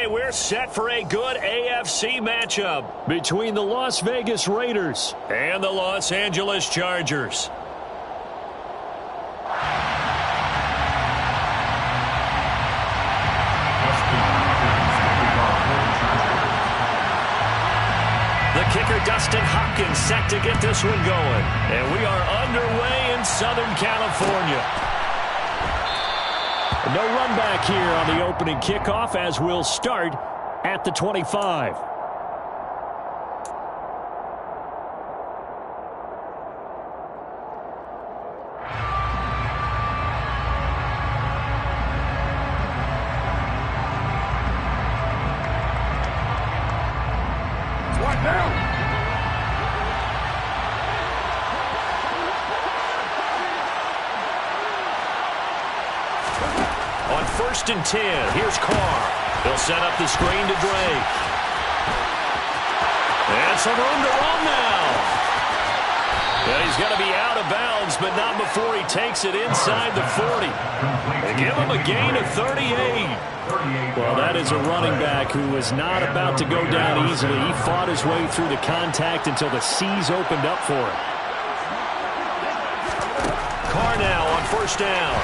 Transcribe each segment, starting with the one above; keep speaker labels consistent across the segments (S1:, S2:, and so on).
S1: Okay, we're set for a good AFC matchup between the Las Vegas Raiders and the Los Angeles Chargers. The kicker, Dustin Hopkins, set to get this one going. And we are underway in Southern California. No run back here on the opening kickoff as we'll start at the 25. First and 10. Here's Carr. He'll set up the screen to Drake. And some room to run now. And he's going to be out of bounds, but not before he takes it inside the 40. They give him a gain of 38. Well, that is a running back who was not about to go down easily. He fought his way through the contact until the seas opened up for him. Carr now on first down.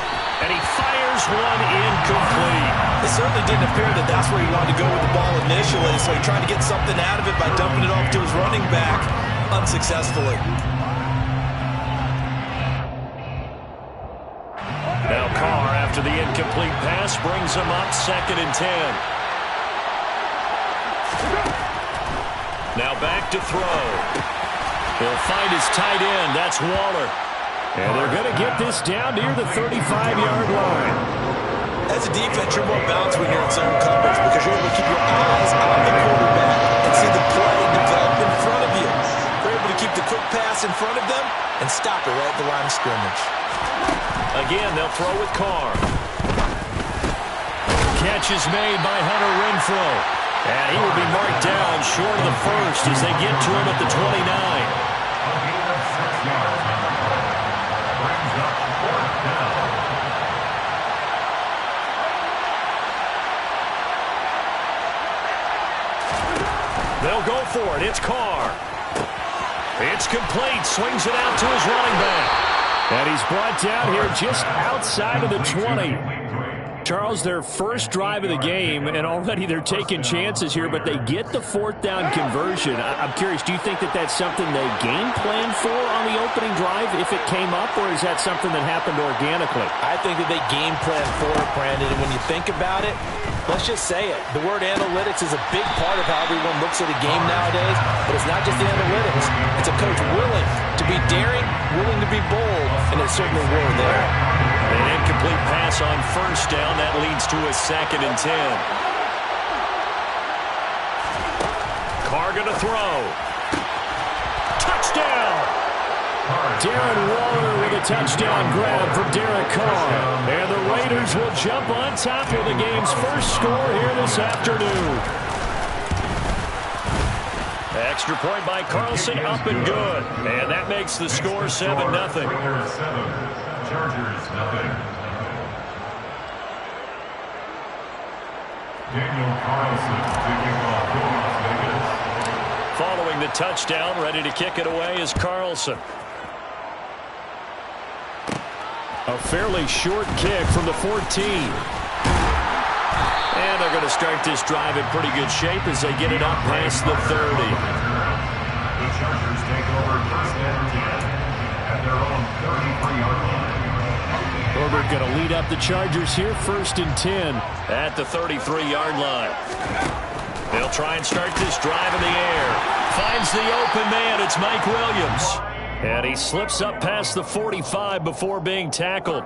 S1: And he fires one incomplete.
S2: It certainly didn't appear that that's where he wanted to go with the ball initially, so he tried to get something out of it by dumping it off to his running back unsuccessfully.
S1: Now Carr, after the incomplete pass, brings him up second and 10. Now back to throw. He'll find his tight end. That's Waller. And they're going to get this down near the 35-yard line.
S2: As a defense, you're more balanced when you're in zone coverage because you're able to keep your eyes on the quarterback and see the play develop in front of you. You're able to keep the quick pass in front of them and stop it right at the line of scrimmage.
S1: Again, they'll throw with Carr. Catch is made by Hunter Renfrow. And he will be marked down short of the first as they get to him at the 29. They'll go for it. It's Carr. It's complete. Swings it out to his running back. And he's brought down here just outside of the 20. Charles, their first drive of the game, and already they're taking chances here, but they get the fourth down conversion. I'm curious, do you think that that's something they game planned for on the opening drive if it came up, or is that something that happened organically?
S2: I think that they game planned for it, Brandon, and when you think about it, let's just say it. The word analytics is a big part of how everyone looks at a game nowadays, but it's not just the analytics. It's a coach willing to be daring, willing to be bold, and they certainly were there.
S1: An incomplete pass on first down. That leads to a second and 10. Carr going to throw. Touchdown! Darren Waller with a touchdown grab for Derek Carr. And the Raiders will jump on top of the game's first score here this afternoon. Extra point by Carlson, up and good. And that makes the score 7-0.
S3: Chargers, nothing. Daniel Carlson kicking off for Las Vegas.
S1: Following the touchdown, ready to kick it away is Carlson. A fairly short kick from the 14. And they're going to start this drive in pretty good shape as they get it up past the 30.
S3: The Chargers take over first and 10 at their own 33-yard line.
S1: Herbert going to lead up the Chargers here, first and 10 at the 33-yard line. They'll try and start this drive in the air. Finds the open man. It's Mike Williams. And he slips up past the 45 before being tackled.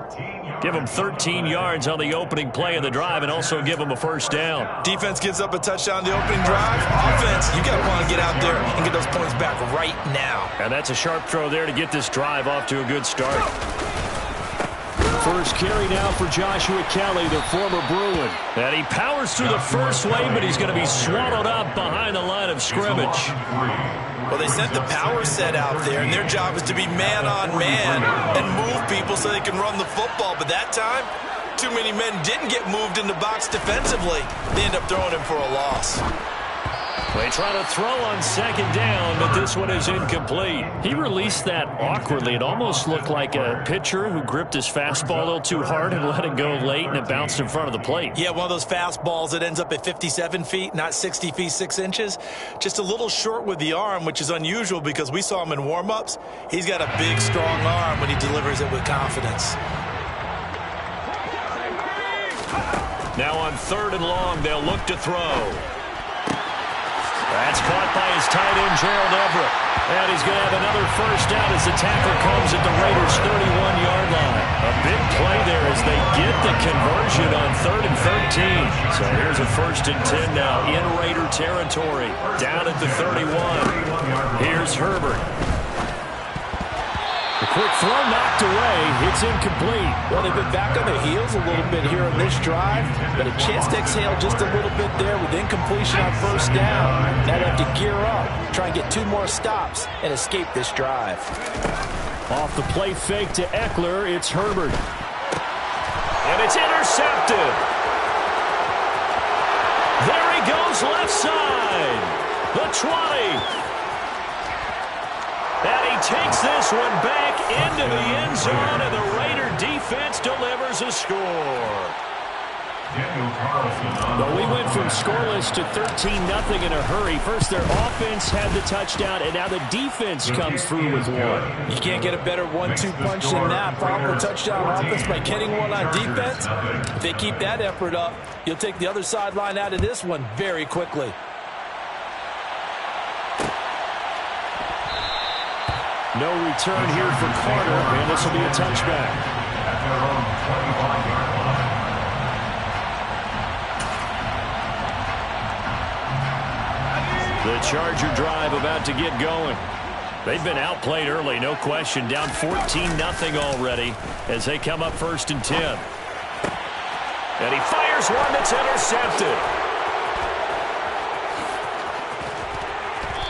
S1: Give him 13 yards on the opening play of the drive and also give him a first down.
S2: Defense gives up a touchdown on the opening drive. Offense, you got to want to get out there and get those points back right now.
S1: And that's a sharp throw there to get this drive off to a good start. First carry now for Joshua Kelly, the former Bruin. And he powers through the first wave, but he's going to be swallowed up behind the line of scrimmage.
S2: Well, they sent the power set out there, and their job is to be man-on-man and move people so they can run the football. But that time, too many men didn't get moved in the box defensively. They end up throwing him for a loss.
S1: They try to throw on second down, but this one is incomplete. He released that awkwardly. It almost looked like a pitcher who gripped his fastball a little too hard and let it go late, and it bounced in front of the plate.
S2: Yeah, one of those fastballs that ends up at 57 feet, not 60 feet, 6 inches. Just a little short with the arm, which is unusual because we saw him in warm-ups. He's got a big, strong arm when he delivers it with confidence.
S1: Now on 3rd and long, they'll look to throw. That's caught by his tight end, Gerald Everett. And he's going to have another first down as the tackle comes at the Raiders' 31-yard line. A big play there as they get the conversion on 3rd and 13. So here's a 1st and 10 now in Raider territory. Down at the 31. Here's Herbert. The quick throw knocked away. It's incomplete.
S2: Well, they've been back on their heels a little bit here on this drive, but a chance to exhale just a little bit there with incompletion on 1st down. Now they have to gear up, try and get 2 more stops, and escape this drive.
S1: Off the play fake to Eckler, it's Herbert. And it's intercepted. There he goes left side. The 20. And he takes this one back into the end zone, and the Raider defense delivers a score. Well, we went from scoreless to 13-0 in a hurry. First, their offense had the touchdown, and now the defense comes through with one.
S2: You can't get a better 1-2 punch than that. Follow a touchdown offense by getting one on defense. If they keep that effort up, you'll take the other sideline out of this one very quickly.
S1: No return here for Carter, and this will be a touchback. The Charger drive about to get going. They've been outplayed early, no question. Down 14-0 already as they come up 1st and 10. And he fires one that's intercepted.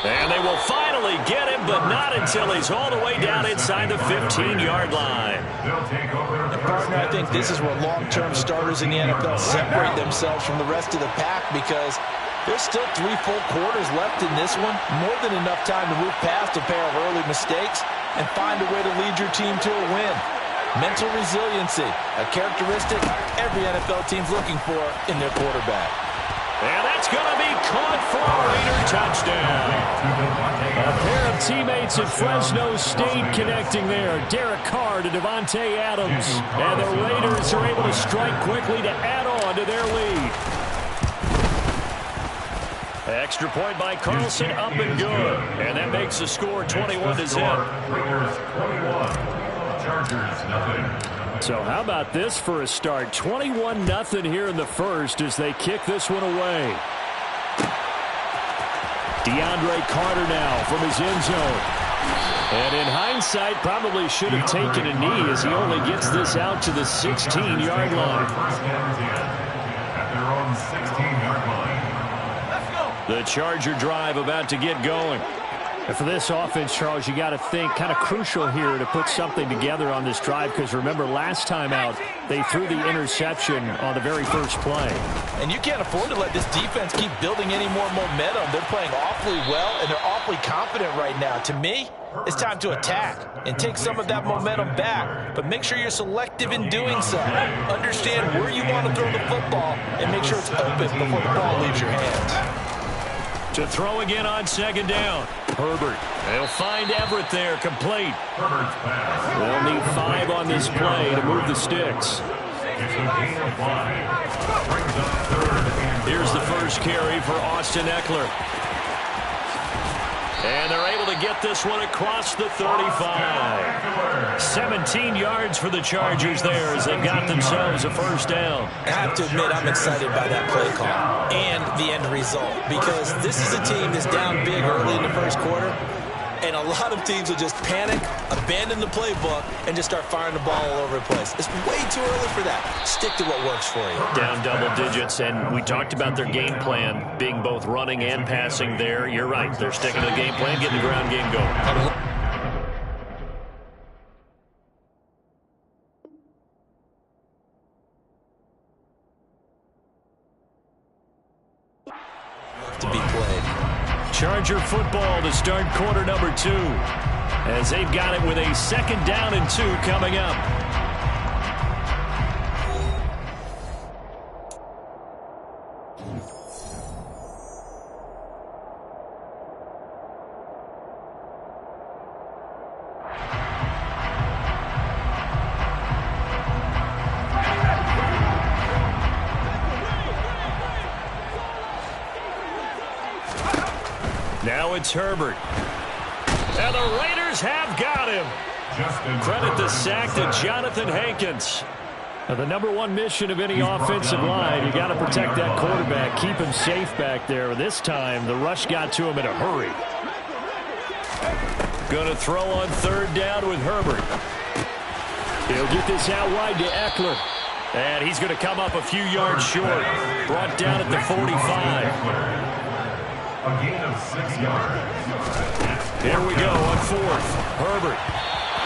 S1: And they will finally get him, but not until he's all the way down inside the 15-yard line.
S2: And partner, I think this is where long-term starters in the NFL separate themselves from the rest of the pack because there's still 3 full quarters left in this one. More than enough time to move past a pair of early mistakes and find a way to lead your team to a win. Mental resiliency, a characteristic every NFL team's looking for in their quarterback.
S1: And that's going to be caught for a Raider touchdown. A pair of teammates at Fresno State connecting there. Derek Carr to Devontae Adams. And the Raiders are able to strike quickly to add on to their lead. Extra point by Carlson, up and good. And that makes the score 21-0.
S3: Raiders 21, Chargers nothing.
S1: So how about this for a start? 21-0 here in the first as they kick this one away. DeAndre Carter now from his end zone. And in hindsight, probably should have taken a knee as he only gets this out to the 16-yard line.
S3: At their own 16-yard line.
S1: The Charger drive about to get going. And for this offense, Charles, you got to think kind of crucial here to put something together on this drive because remember last time out they threw the interception on the very first play.
S2: And you can't afford to let this defense keep building any more momentum. They're playing awfully well and they're awfully confident right now. To me, it's time to attack and take some of that momentum back. But make sure you're selective in doing so. Understand where you want to throw the football and make sure it's open before the ball leaves your hands.
S1: To throw again on second down. Herbert. They'll find Everett there, complete.
S3: Herbert's pass.
S1: They'll need 5 on this play to move the sticks.
S3: It's a gain of 5. Brings up 3rd and
S1: Here's the first carry for Austin Eckler. And they're able to get this one across the 35. 17 yards for the Chargers there as they've got themselves a first down.
S2: I have to admit I'm excited by that play call and the end result because this is a team that's down big early in the first quarter. And a lot of teams will just panic, abandon the playbook, and just start firing the ball all over the place. It's way too early for that. Stick to what works for you.
S1: Down double digits, and we talked about their game plan being both running and passing there. You're right. They're sticking to the game plan, getting the ground game going.
S2: have to be played.
S1: Charger football to start quarter number 2, as they've got it with a 2nd down and 2 coming up. Now it's Herbert. And the Raiders have got him. Credit the sack to Jonathan Hankins. Now, the number 1 mission of any offensive line, you got to protect that quarterback, keep him safe back there. This time, the rush got to him in a hurry. Going to throw on 3rd down with Herbert. He'll get this out wide to Eckler. And he's going to come up a few yards short. Brought down at the 45.
S3: A gain of 6 yards.
S1: Here we go on 4th. Herbert.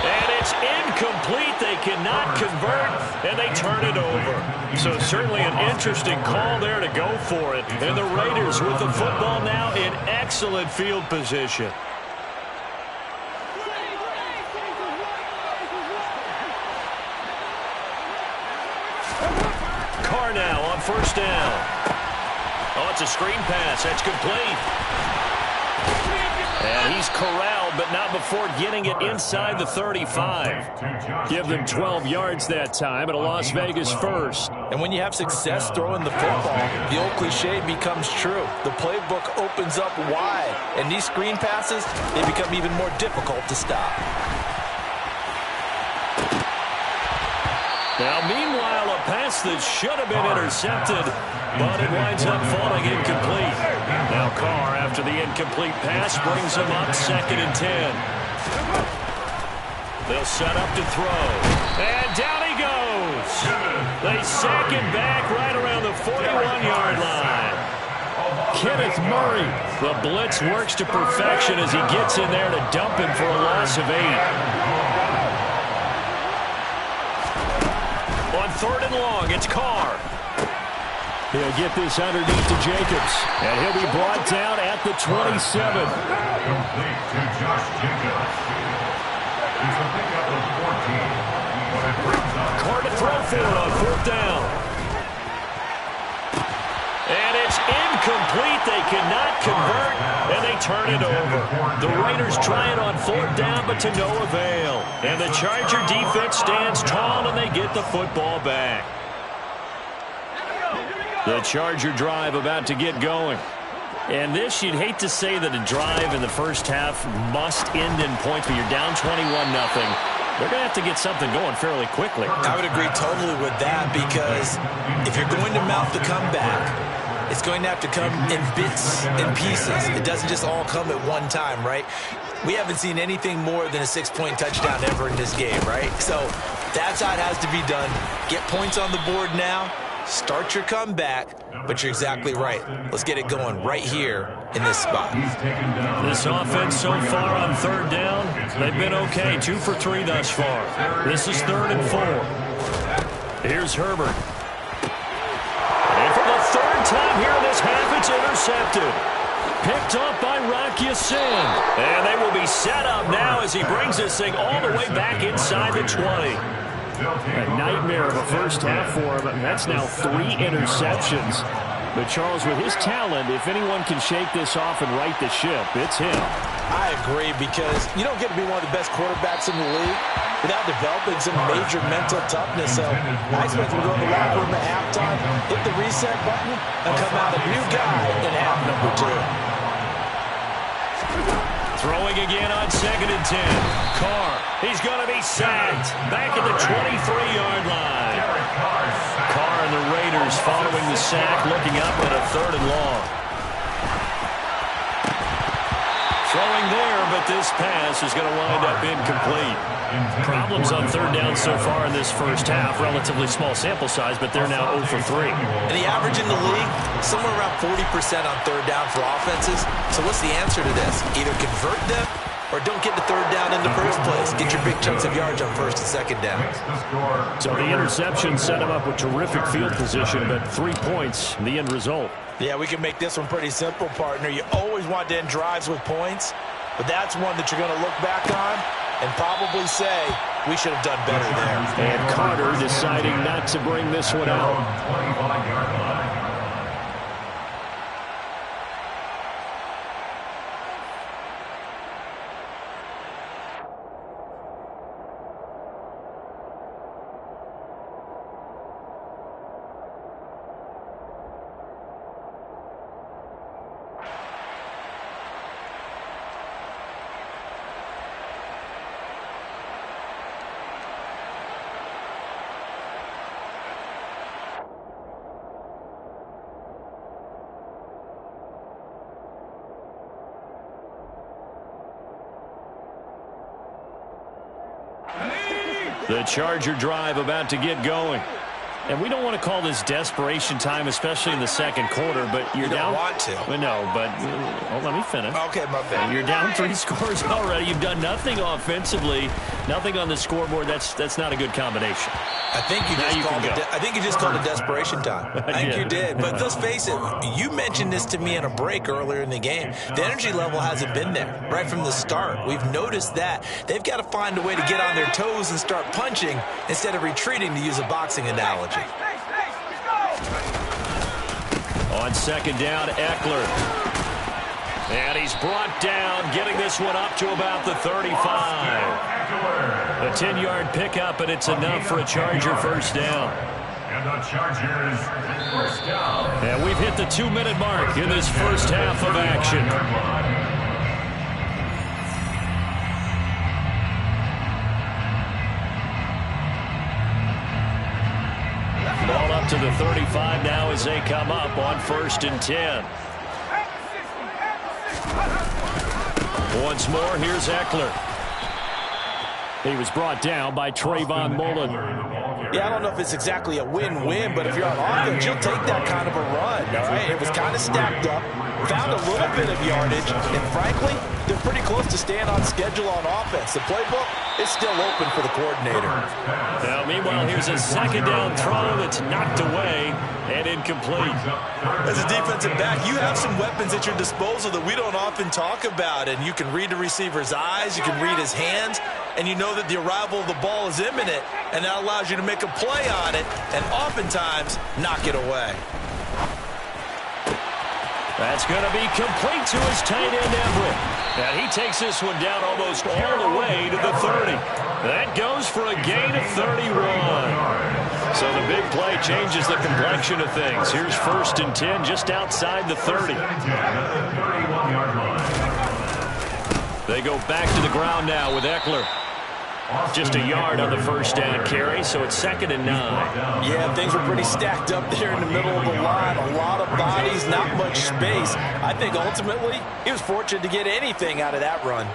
S1: And it's incomplete. They cannot convert, and they turn it over. So certainly an interesting call there to go for it. And the Raiders with the football now in excellent field position. Carr now on 1st down. Oh, it's a screen pass. That's complete. And he's corralled, but not before getting it inside the 35. Give them 12 yards that time at a Las Vegas 1st.
S2: And when you have success throwing the football, the old cliche becomes true. The playbook opens up wide, and these screen passes, they become even more difficult to stop.
S1: Now, meanwhile, a pass that should have been intercepted, but it winds up falling incomplete. Now Carr, after the incomplete pass, brings him up 2nd and 10. They'll set up to throw. And down he goes. They sack him back right around the 41-yard line. Kenneth Murray. The blitz works to perfection as he gets in there to dump him for a loss of 8. On 3rd and long, it's Carr. He'll get this underneath to Jacobs, and he'll be brought down at the 27.
S3: Complete to Josh Jacobs. He's a pickup of 14. But it brings up
S1: Carr to throw for it on 4th down. And it's incomplete. They cannot convert, and they turn it over. The Raiders try it on 4th down, but to no avail. And the Charger defense stands tall, and they get the football back. The Charger drive about to get going. And this, you'd hate to say that a drive in the first half must end in points, but you're down 21-0. They're going to have to get something going fairly quickly.
S2: I would agree totally with that, because if you're going to mount the comeback, it's going to have to come in bits and pieces. It doesn't just all come at one time, right? We haven't seen anything more than a 6-point touchdown ever in this game, right? So that's how it has to be done. Get points on the board now. Start your comeback, but you're exactly right. Let's get it going right here in this spot.
S1: This offense so far on 3rd down, they've been okay. 2 for 3 thus far. This is 3rd and 4. Here's Herbert. And for the 3rd time here in this half, it's intercepted. Picked off by Rock Ya-Sin. And they will be set up now as he brings this thing all the way back inside the 20. A nightmare of a first half for him, and that's now 3 interceptions. But Charles, with his talent, if anyone can shake this off and right the ship, it's him.
S2: I agree, because you don't get to be one of the best quarterbacks in the league without developing some major mental toughness. So I expect him to go in the locker room at halftime, hit the reset button, and come out a new guy in half number 2.
S1: Throwing again on 2nd and 10. Carr, he's going to be sacked. Back at the 23-yard line. Carr and the Raiders following the sack, looking up at a 3rd and long. Throwing there, but this pass is going to wind up incomplete. Problems on 3rd down so far in this first half. Relatively small sample size, but they're now 0 for 3.
S2: And the average in the league, somewhere around 40% on 3rd down for offenses. So what's the answer to this? Either convert them or don't get the 3rd down in the first place. Get your big chunks of yards on 1st and 2nd down.
S1: So the interception set him up with terrific field position, but 3 points, the end result.
S2: Yeah, we can make this one pretty simple, partner. You always want to end drives with points, but that's one that you're going to look back on and probably say, we should have done better there.
S1: And Carter deciding not to bring this one out.
S3: 25-yard line.
S1: The Charger drive about to get going. And we don't want to call this desperation time, especially in the second quarter, but you're down.
S2: You don't want to.
S1: Well, no, but let me finish.
S2: Okay, my bad.
S1: You're down 3 scores already. You've done nothing offensively, nothing on the scoreboard. That's not a good combination.
S2: I think you just called it desperation time. I think you did. But let's face it, you mentioned this to me in a break earlier in the game. The energy level hasn't been there right from the start. We've noticed that. They've got to find a way to get on their toes and start punching instead of retreating, to use a boxing analogy.
S1: On second down, Eckler. And he's brought down, getting this one up to about the 35. A 10-yard pickup, and it's enough for a Charger first down.
S3: And the Chargers first down.
S1: And we've hit the 2-minute mark in this first half of action. Ball up to the 35 now as they come up on 1st and 10. Once more, here's Eckler. He was brought down by Trayvon Mullen.
S2: Yeah, I don't know if it's exactly a win-win, but if you're on offense, you'll take that kind of a run, all right? It was kind of stacked up, found a little bit of yardage, and frankly, they're pretty close to staying on schedule on offense. The playbook is still open for the coordinator.
S1: Now, meanwhile, here's a second down throw that's knocked away and incomplete.
S2: As a defensive back, you have some weapons at your disposal that we don't often talk about, and you can read the receiver's eyes, you can read his hands, and you know that the arrival of the ball is imminent, and that allows you to make a play on it and oftentimes knock it away.
S1: That's going to be complete to his tight end, Everett. And he takes this one down almost all the way to the 30. That goes for a gain of 31. So the big play changes the complexion of things. Here's 1st and 10 just outside the 30. They go back to the ground now with Eckler. Just a yard on the first down carry, so it's 2nd and 9.
S2: Yeah, things were pretty stacked up there in the middle of the line. A lot of bodies, not much space. I think ultimately he was fortunate to get anything out of that run.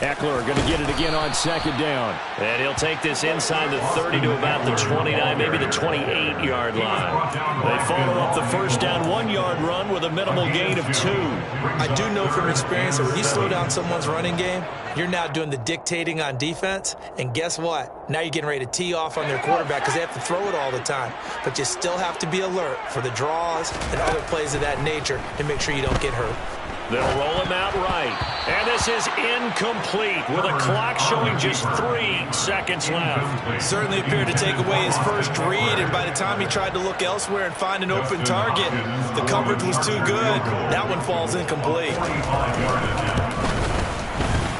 S1: Eckler going to get it again on 2nd down. And he'll take this inside the 30 to about the 29, maybe the 28-yard line. They follow up the first down 1-yard run with a minimal gain of 2.
S2: I do know from experience that when you slow down someone's running game, you're now doing the dictating on defense. And guess what? Now you're getting ready to tee off on their quarterback because they have to throw it all the time. But you still have to be alert for the draws and other plays of that nature to make sure you don't get hurt.
S1: They'll roll him out right. And this is incomplete with a clock showing just 3 seconds left.
S2: Certainly appeared to take away his first read, and by the time he tried to look elsewhere and find an open target, the coverage was too good. That one falls incomplete.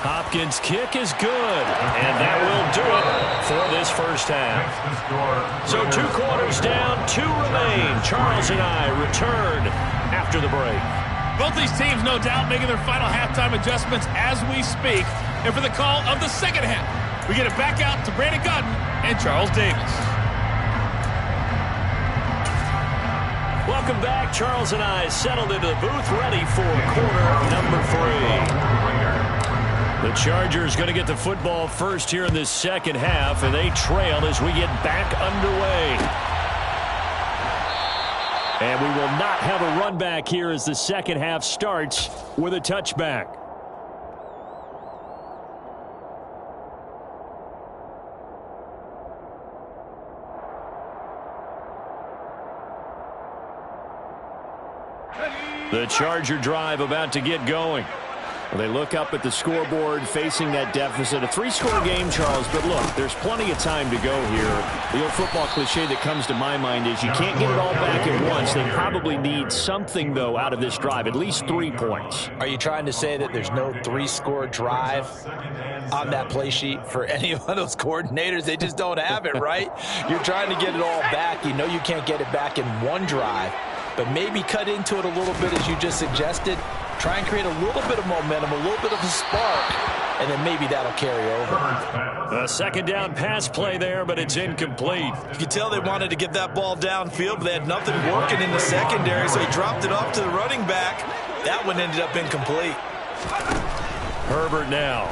S1: Hopkins' kick is good, and that will do it for this first half. So 2 quarters down, 2 remain. Charles and I return after the break.
S4: Both these teams, no doubt, making their final halftime adjustments as we speak. And for the call of the second half, we get it back out to Brandon Gordon and Charles Davis.
S1: Welcome back. Charles and I settled into the booth, ready for quarter number 3. The Chargers going to get the football first here in this second half, and they trail as we get back underway. And we will not have a run back here as the second half starts with a touchback. The Charger drive about to get going. Well, they look up at the scoreboard facing that deficit. A 3-score game, Charles, but look, there's plenty of time to go here. The old football cliche that comes to my mind is you can't get it all back at once. They probably need something, though, out of this drive, at least 3 points.
S2: Are you trying to say that there's no 3-score drive on that play sheet for any of those coordinators? They just don't have it, right? You're trying to get it all back. You know you can't get it back in one drive, but maybe cut into it a little bit as you just suggested. Try and create a little bit of momentum, a little bit of a spark, and then maybe that'll carry over.
S1: A second down pass play there, but it's incomplete.
S2: You can tell they wanted to get that ball downfield, but they had nothing working in the secondary, so he dropped it off to the running back. That one ended up incomplete.
S1: Herbert now.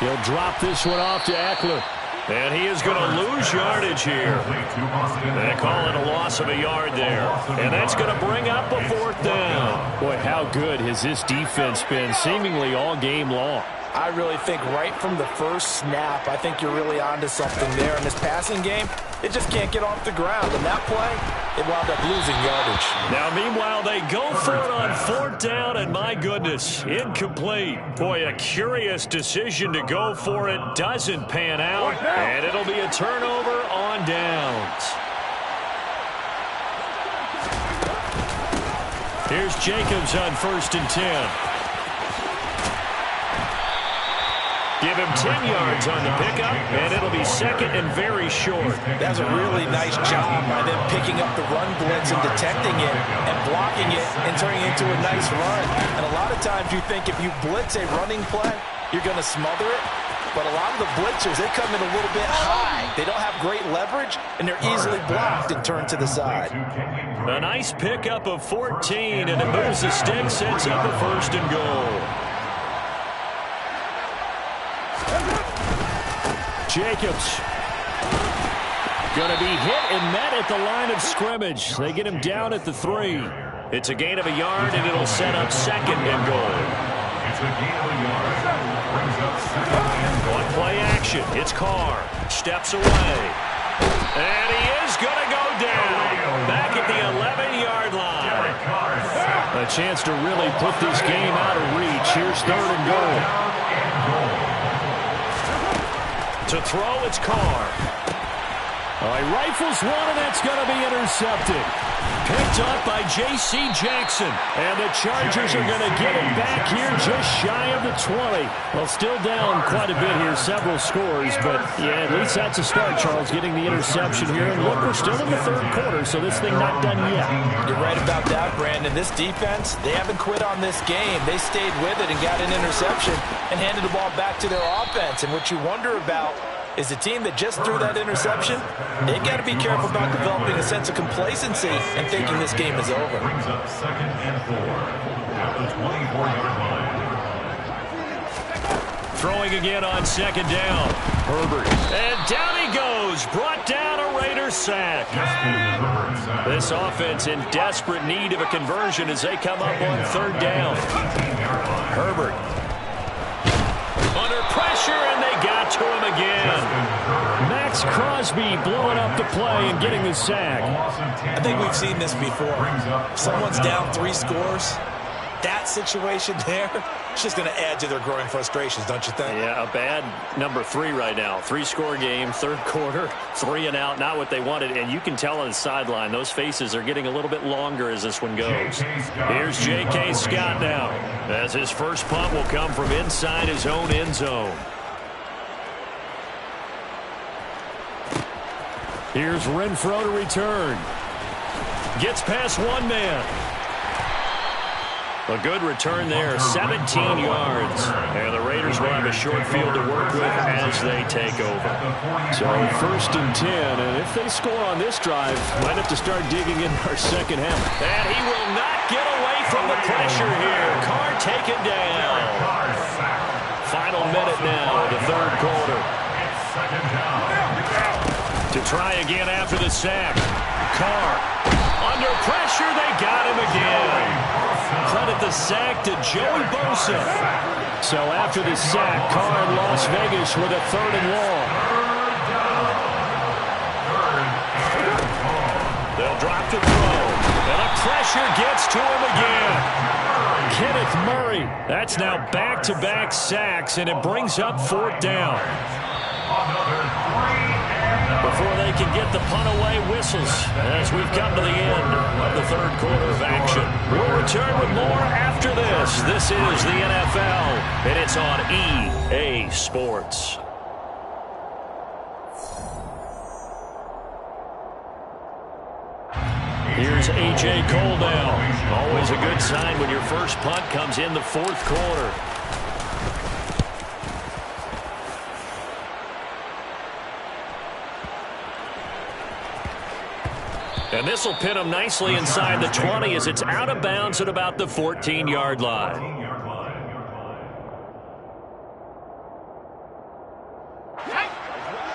S1: He'll drop this one off to Eckler. And he is going to lose yardage here. They call it a loss of a yard there. And that's going to bring up a 4th down. Boy, how good has this defense been seemingly all game long?
S2: I really think right from the first snap, I think you're really onto something there. In this passing game, it just can't get off the ground. And that play, it wound up losing yardage.
S1: Now, meanwhile, they go for it on 4th down, and my goodness, incomplete. Boy, a curious decision to go for it. Doesn't pan out, and it'll be a turnover on downs. Here's Jacobs on 1st and 10. Give him 10 yards on the pickup, and it'll be 2nd and very short.
S2: That's a really nice job by them picking up the run blitz and detecting it and blocking it and turning it into a nice run. And a lot of times you think if you blitz a running play, you're going to smother it. But a lot of the blitzers, they come in a little bit high. They don't have great leverage, and they're easily blocked and turned to the side.
S1: A nice pickup of 14, and it moves the stick, sets up a 1st and goal. Jacobs going to be hit and met at the line of scrimmage. They get him down at the 3. It's a gain of a yard, and it'll set up 2nd and goal.
S3: It's a gain of a yard. Brings up 2nd and goal.
S1: On play action, it's Carr. Steps away. And he is going to go down. Back at the 11-yard line. A chance to really put this game out of reach. Here's 3rd and goal. To throw, it's Carr. He rifles one, and that's going to be intercepted. Picked up by J.C. Jackson. And the Chargers are going to get it back here just shy of the 20. Well, still down quite a bit here, several scores. But, yeah, at least that's a start, Charles, getting the interception here. And look, we're still in the 3rd quarter, so this thing not done yet.
S2: You're right about that, Brandon. This defense, they haven't quit on this game. They stayed with it and got an interception and handed the ball back to their offense. And what you wonder about is the team that just threw that interception, they've got to be careful about developing a sense of complacency and thinking this game is over.
S3: Brings up 2nd and 4 at the 24-yard line.
S1: Throwing again on 2nd down. Herbert. And down he goes. Brought down a Raider sack. This offense in desperate need of a conversion as they come up on 3rd down. Herbert. Under pressure, and they got to him again. Max Crosby blowing up the play and getting the sack.
S2: I think we've seen this before. Someone's down 3 scores. That situation there, it's just going to add to their growing frustrations, don't you think?
S1: Yeah, a bad number 3 right now. 3-score game, 3rd quarter, 3 and out, not what they wanted. And you can tell on the sideline, those faces are getting a little bit longer as this one goes. Here's J.K. Scott now, as his first punt will come from inside his own end zone. Here's Renfro to return. Gets past one man. A good return there, 17 yards. And the Raiders will have a short field to work with as they take over. So 1st and 10, and if they score on this drive, might have to start digging in our second half. And he will not get away from the pressure here. Carr taken down. Final minute now of the 3rd quarter. To try again after the sack. Carr under pressure, they got him again. Credit the sack to Joey Bosa. So after the sack, Carr in Las Vegas with a 3rd and long. They'll drop to throw. And a pressure pressure gets to him again. Kenneth Murray. That's now back-to-back sacks, and it brings up fourth down. Before they can get the punt away, whistles as we've come to the end of the third quarter of action. We'll return with more after this. This is the NFL, and it's on EA Sports. Here's A.J. Cole now. Always a good sign when your first punt comes in the fourth quarter. And this will pin him nicely inside the 20 as it's out of bounds at about the 14-yard line.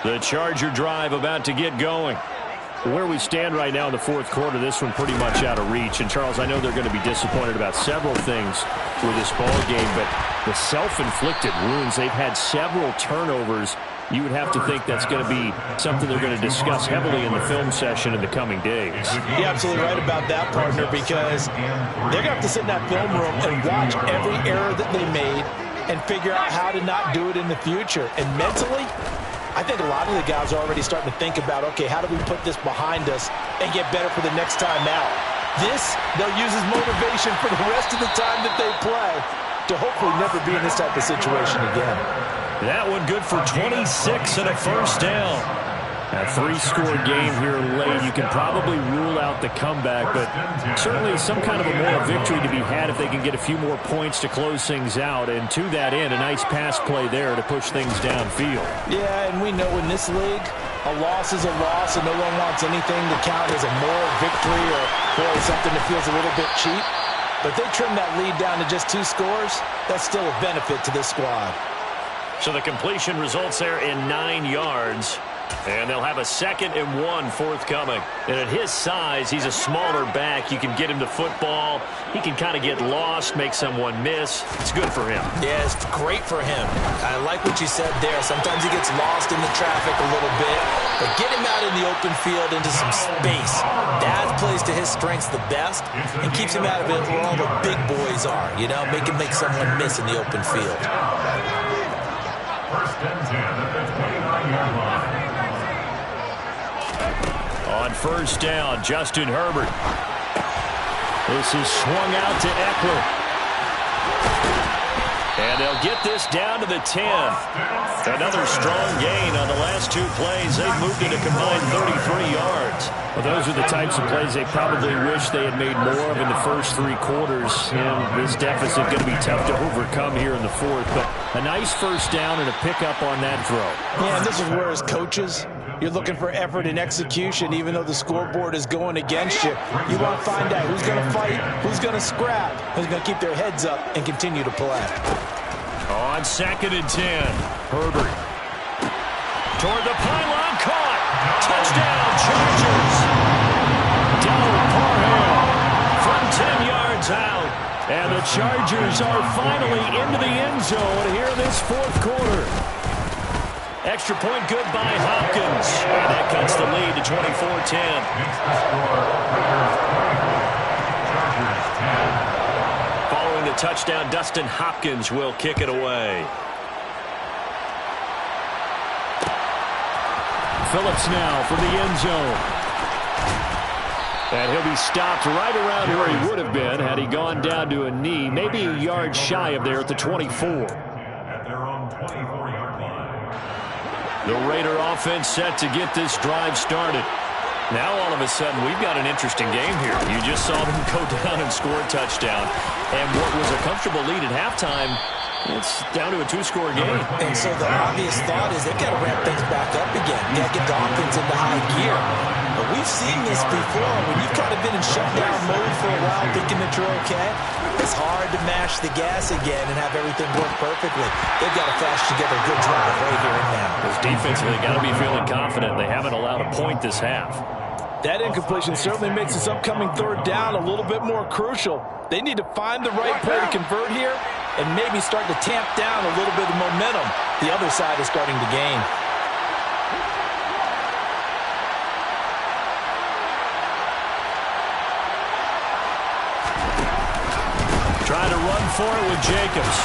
S1: The Charger drive about to get going. Where we stand right now in the fourth quarter, this one pretty much out of reach. And, Charles, I know they're going to be disappointed about several things with this ball game, but the self-inflicted wounds, they've had several turnovers. You would have to think that's going to be something they're going to discuss heavily in the film session in the coming days.
S2: You're absolutely right about that, partner, because they're going to have to sit in that film room and watch every error that they made and figure out how to not do it in the future. And mentally, I think a lot of the guys are already starting to think about, okay, how do we put this behind us and get better for the next time out? This, they'll use as motivation for the rest of the time that they play to hopefully never be in this type of situation again.
S1: That one good for 26 and a first down. A three-score game here late. You can probably rule out the comeback, but certainly some kind of a moral victory to be had if they can get a few more points to close things out. And to that end, a nice pass play there to push things downfield.
S2: Yeah, and we know in this league, a loss is a loss, and no one wants anything to count as a moral victory or something that feels a little bit cheap. But they trim that lead down to just 2 scores. That's still a benefit to this squad.
S1: So the completion results there in 9 yards. And they'll have a 2nd and 1 forthcoming. And at his size, he's a smaller back. You can get him the football. He can kind of get lost, make someone miss. It's good for him.
S2: Yeah, it's great for him. I like what you said there. Sometimes he gets lost in the traffic a little bit. But get him out in the open field into some space. That plays to his strengths the best and keeps him out of it where all the big boys are. You know, make him make someone miss in the open field.
S3: First and 10 at the 29-yard line.
S1: On first down, Justin Herbert. This is swung out to Eckler. And they'll get this down to the 10. Another strong gain on the last 2 plays. They've moved it a combined 33 yards. Well, those are the types of plays they probably wish they had made more of in the first 3 quarters. And this deficit going to be tough to overcome here in the fourth. But a nice first down and a pickup on that throw.
S2: Yeah, and this is where as coaches, you're looking for effort and execution, even though the scoreboard is going against you. You want to find out who's going to fight, who's going to scrap, who's going to keep their heads up and continue to play.
S1: On 2nd and 10, Herbert. Toward the pylon, caught. Touchdown, Chargers. Donald Parham from 10 yards out. And the Chargers are finally into the end zone here in this fourth quarter. Extra point good by Hopkins. And that cuts the lead to 24-10. Following the touchdown, Dustin Hopkins will kick it away. Phillips now from the end zone. And he'll be stopped right around where he would have been had he gone down to a knee, maybe a yard shy of there at the 24.
S3: At their own 24-yard line.
S1: The Raider offense set to get this drive started. Now all of a sudden we've got an interesting game here. You just saw them go down and score a touchdown. And what was a comfortable lead at halftime, it's down to a 2-score game.
S2: And so the obvious thought is they've got to ramp things back up again. Got to get the offense into high gear. But we've seen this before. When you've kind of been in shutdown mode for a while thinking that you're okay, it's hard to mash the gas again and have everything work perfectly. They've got to flash together a good drive right here and now.
S1: This defensively got to be feeling confident. They haven't allowed a point this half.
S2: That incompletion certainly makes this upcoming third down a little bit more crucial. They need to find the right play to convert here and maybe start to tamp down a little bit of momentum the other side is starting to gain.
S1: Trying to run for it with Jacobs.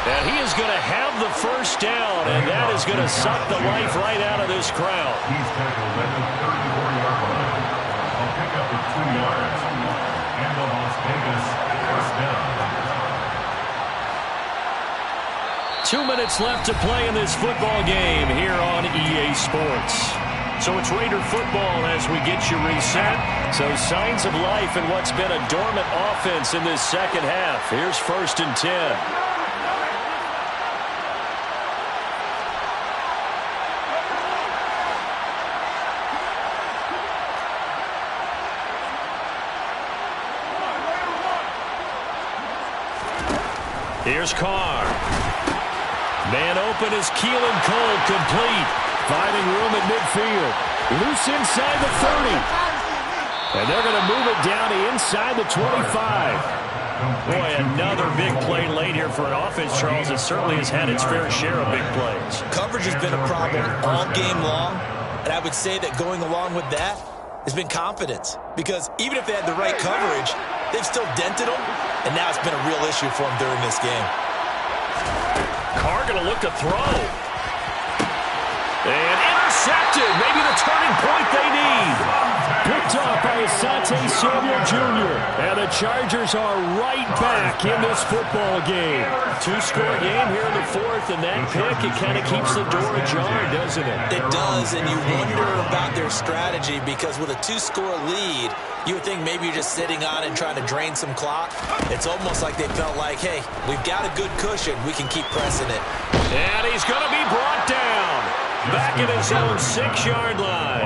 S1: And he is going to have the first down, and that is going to suck the life right out of this crowd.
S3: He's tackled at the 34-yard line. I'll pick up the 2 yards. And the Las Vegas first down.
S1: 2 minutes left to play in this football game here on EA Sports. So it's Raider football as we get you reset. So signs of life in what's been a dormant offense in this second half. Here's 1st and 10. Here's Carr. Man open is Keelan Cole, complete. Finding room at midfield. Loose inside the 30. And they're going to move it down to inside the 25. Boy, another big play late here for an offense, Charles. It certainly has had its fair share of big plays.
S2: Coverage has been a problem all game long, and I would say that going along with that has been confidence. Because even if they had the right coverage, they've still dented them, and now it's been a real issue for them during this game.
S1: Carr going to look to throw. And intercepted. Maybe the turning point they need. Picked off by Asante Samuel Jr. And the Chargers are right back in this football game. 2-score game here in the 4th, and that pick, it kind of keeps the door ajar, doesn't it?
S2: It does, and you wonder about their strategy because with a 2-score lead, you would think maybe you're just sitting on it and trying to drain some clock. It's almost like they felt like, hey, we've got a good cushion. We can keep pressing it.
S1: And he's going to be brought down. Back at his own 6-yard line.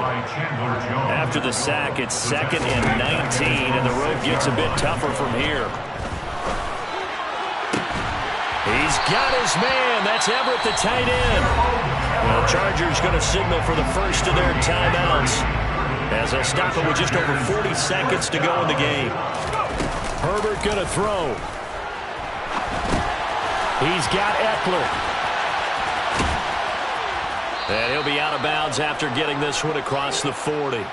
S1: After the sack, it's 2nd and 19, and the road gets a bit tougher from here. He's got his man. That's Everett, the tight end. Well, Chargers going to signal for the first of their timeouts as they'll stop it with just over 40 seconds to go in the game. Herbert going to throw. He's got Eckler. And he'll be out of bounds after getting this one across the 40.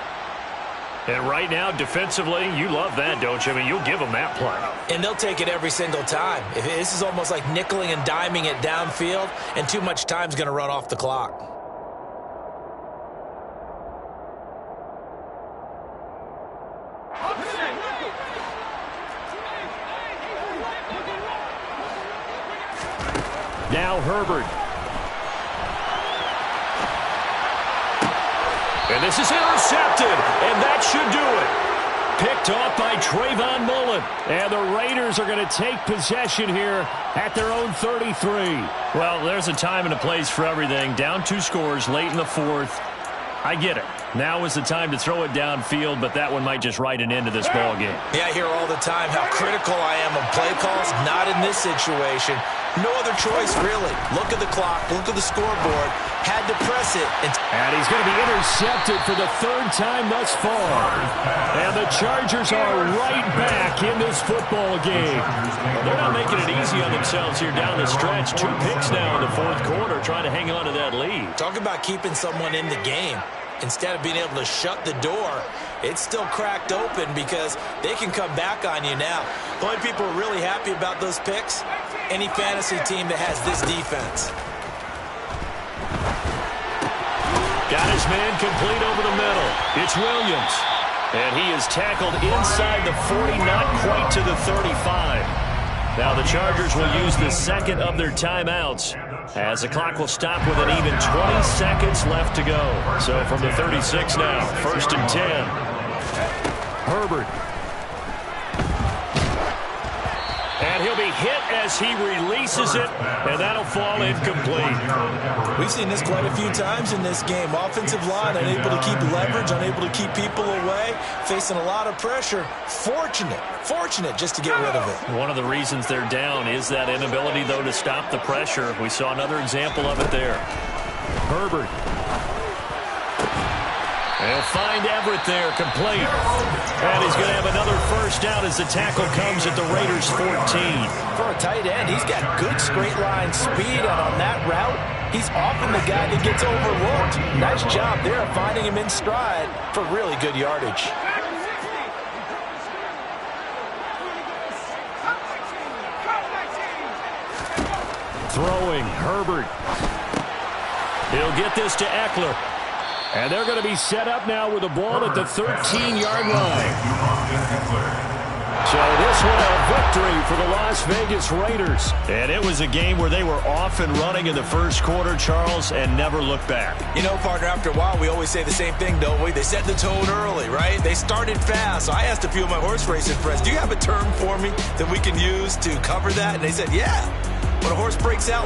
S1: And right now, defensively, you love that, don't you? I mean, you'll give them that play.
S2: And they'll take it every single time. This is almost like nickeling and diming it downfield, and too much time's going to run off the clock.
S1: Now Herbert. And this is intercepted, and that should do it. Picked off by Trayvon Mullen. And the Raiders are going to take possession here at their own 33. Well, there's a time and a place for everything. Down 2 scores late in the 4th. I get it. Now is the time to throw it downfield, but that one might just write an end to this ball game.
S2: Yeah, I hear all the time how critical I am of play calls. Not in this situation. No other choice, really. Look at the clock. Look at the scoreboard. Had to press it.
S1: And he's going to be intercepted for the 3rd time thus far. And the Chargers are right back in this football game. They're not making it easy on themselves here down the stretch. 2 picks now in the 4th quarter, trying to hang on to that lead.
S2: Talk about keeping someone in the game. Instead of being able to shut the door, it's still cracked open because they can come back on you now. The only people who are really happy about those picks, any fantasy team that has this defense.
S1: Got his man complete over the middle. It's Williams. And he is tackled inside the 40, not quite to the 35. Now the Chargers will use the 2nd of their timeouts as the clock will stop with an even 20 seconds left to go. So from the 36 now, 1st and 10. Herbert. And he'll be hit as he releases it, and that'll fall incomplete.
S2: We've seen this quite a few times in this game. Offensive line unable to keep leverage, unable to keep people away, facing a lot of pressure. Fortunate just to get rid of it.
S1: One of the reasons they're down is that inability, though, to stop the pressure. We saw another example of it there. Herbert. They'll find Everett there, complete. And he's going to have another first down as the tackle comes at the Raiders' 14.
S2: For a tight end, he's got good straight line speed, and on that route, he's often the guy that gets overlooked. Nice job there of finding him in stride for really good yardage.
S1: Throwing, Herbert. He'll get this to Eckler. And they're going to be set up now with the ball at the 13-yard line. So this one a victory for the Las Vegas Raiders.
S5: And it was a game where they were off and running in the first quarter, Charles, and never looked back.
S2: You know, partner, after a while, we always say the same thing, don't we? They set the tone early, right? They started fast. So I asked a few of my horse racing friends, do you have a term for me that we can use to cover that? And they said, yeah. When a horse breaks out